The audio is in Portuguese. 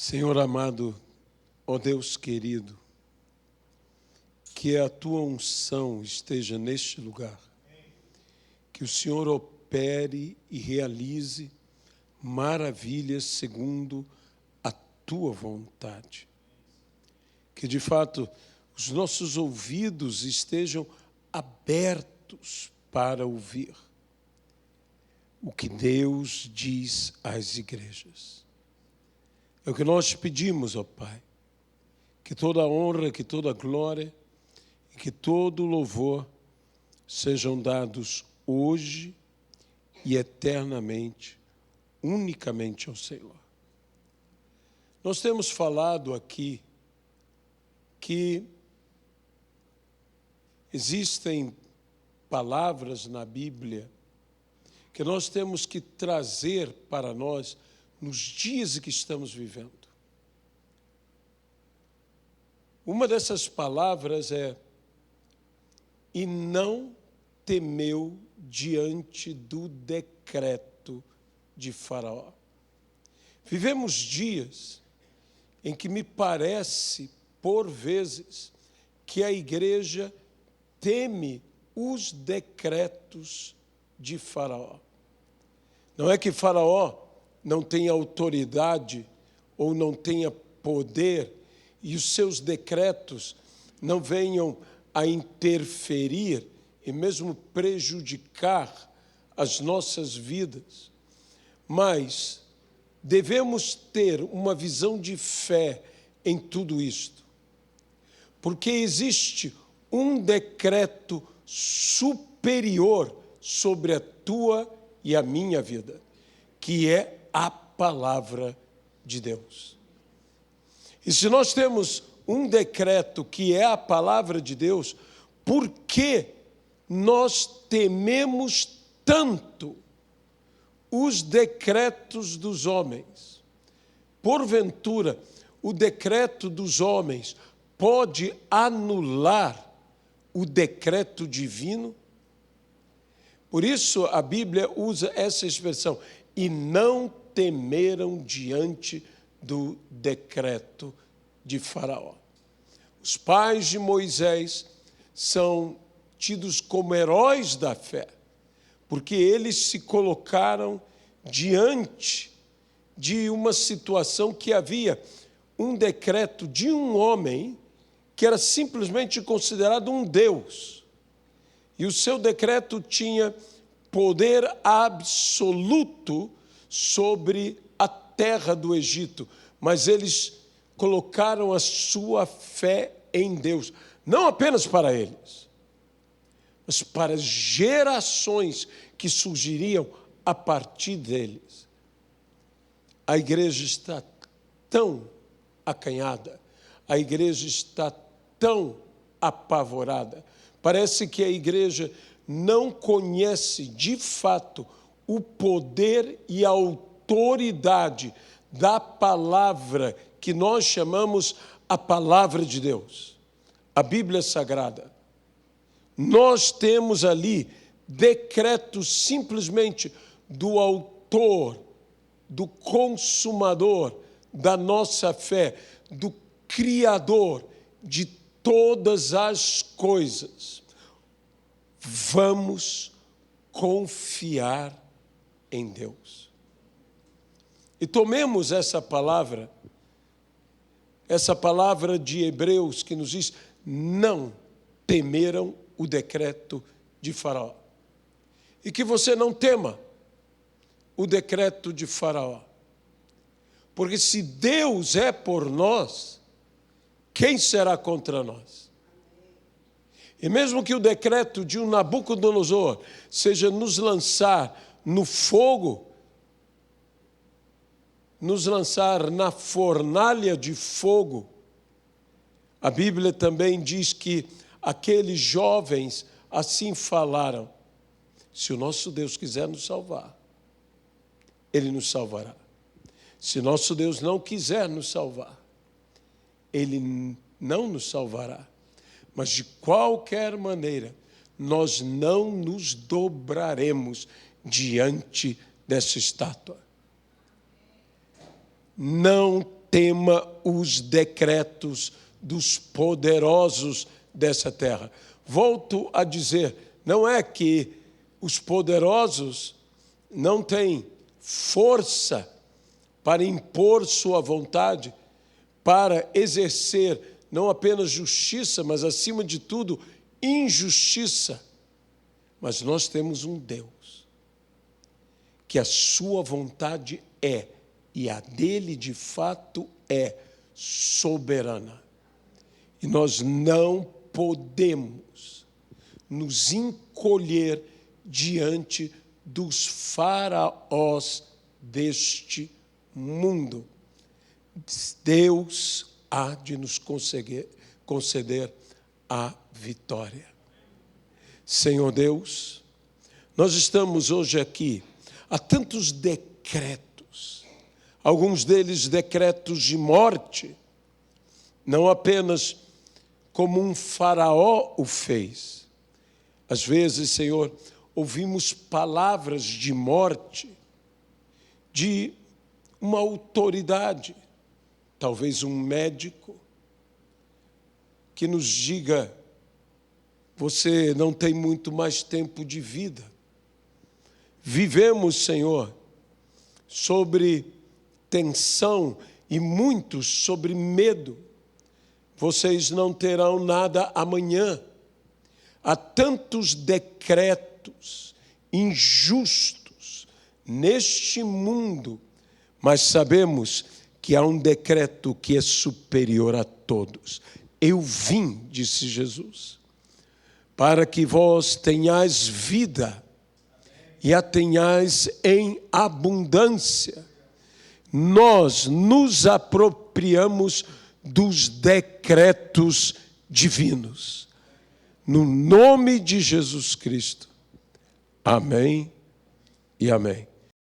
Senhor amado, ó Deus querido, que a tua unção esteja neste lugar, que o Senhor opere e realize maravilhas segundo a tua vontade, que de fato os nossos ouvidos estejam abertos para ouvir o que Deus diz às igrejas. É o que nós pedimos, ó Pai, que toda a honra, que toda a glória e que todo o louvor sejam dados hoje e eternamente, unicamente ao Senhor. Nós temos falado aqui que existem palavras na Bíblia que nós temos que trazer para nós nos dias em que estamos vivendo. Uma dessas palavras é: e não temeu diante do decreto de Faraó. Vivemos dias em que me parece, por vezes, que a igreja teme os decretos de Faraó. Não é que Faraó não tenha autoridade ou não tenha poder e os seus decretos não venham a interferir e mesmo prejudicar as nossas vidas, mas devemos ter uma visão de fé em tudo isto, porque existe um decreto superior sobre a tua e a minha vida, que é a palavra de Deus. E se nós temos um decreto que é a palavra de Deus, por que nós tememos tanto os decretos dos homens? Porventura, o decreto dos homens pode anular o decreto divino? Por isso a Bíblia usa essa expressão: e não temeram diante do decreto de Faraó. Os pais de Moisés são tidos como heróis da fé, porque eles se colocaram diante de uma situação que havia um decreto de um homem que era simplesmente considerado um deus. E o seu decreto tinha poder absoluto sobre a terra do Egito, mas eles colocaram a sua fé em Deus, não apenas para eles, mas para gerações que surgiriam a partir deles. A igreja está tão acanhada, a igreja está tão apavorada, parece que a igreja não conhece de fato o poder e a autoridade da palavra que nós chamamos a palavra de Deus, a Bíblia Sagrada. Nós temos ali decretos simplesmente do autor, do consumador da nossa fé, do Criador de todas as coisas. Vamos confiar em Deus. E tomemos essa palavra de Hebreus que nos diz: não temeram o decreto de Faraó. E que você não tema o decreto de Faraó. Porque se Deus é por nós, quem será contra nós? E mesmo que o decreto de um Nabucodonosor seja nos lançar no fogo, nos lançar na fornalha de fogo, a Bíblia também diz que aqueles jovens assim falaram: se o nosso Deus quiser nos salvar, Ele nos salvará. Se nosso Deus não quiser nos salvar, Ele não nos salvará. Mas de qualquer maneira, nós não nos dobraremos diante dessa estátua. Não tema os decretos dos poderosos dessa terra. Volto a dizer, não é que os poderosos não têm força para impor sua vontade, para exercer não apenas justiça, mas, acima de tudo, injustiça. Mas nós temos um Deus que a sua vontade é, e a dele de fato é, soberana. E nós não podemos nos encolher diante dos faraós deste mundo. Deus há de nos conceder a vitória. Senhor Deus, nós estamos hoje aqui, há tantos decretos, alguns deles decretos de morte, não apenas como um faraó o fez. Às vezes, Senhor, ouvimos palavras de morte de uma autoridade, talvez um médico, que nos diga: você não tem muito mais tempo de vida. Vivemos, Senhor, sobre tensão e muitos sobre medo. Vocês não terão nada amanhã. Há tantos decretos injustos neste mundo, mas sabemos que há um decreto que é superior a todos. Eu vim, disse Jesus, para que vós tenhais vida e a tenhais em abundância. Nós nos apropriamos dos decretos divinos. No nome de Jesus Cristo. Amém e amém.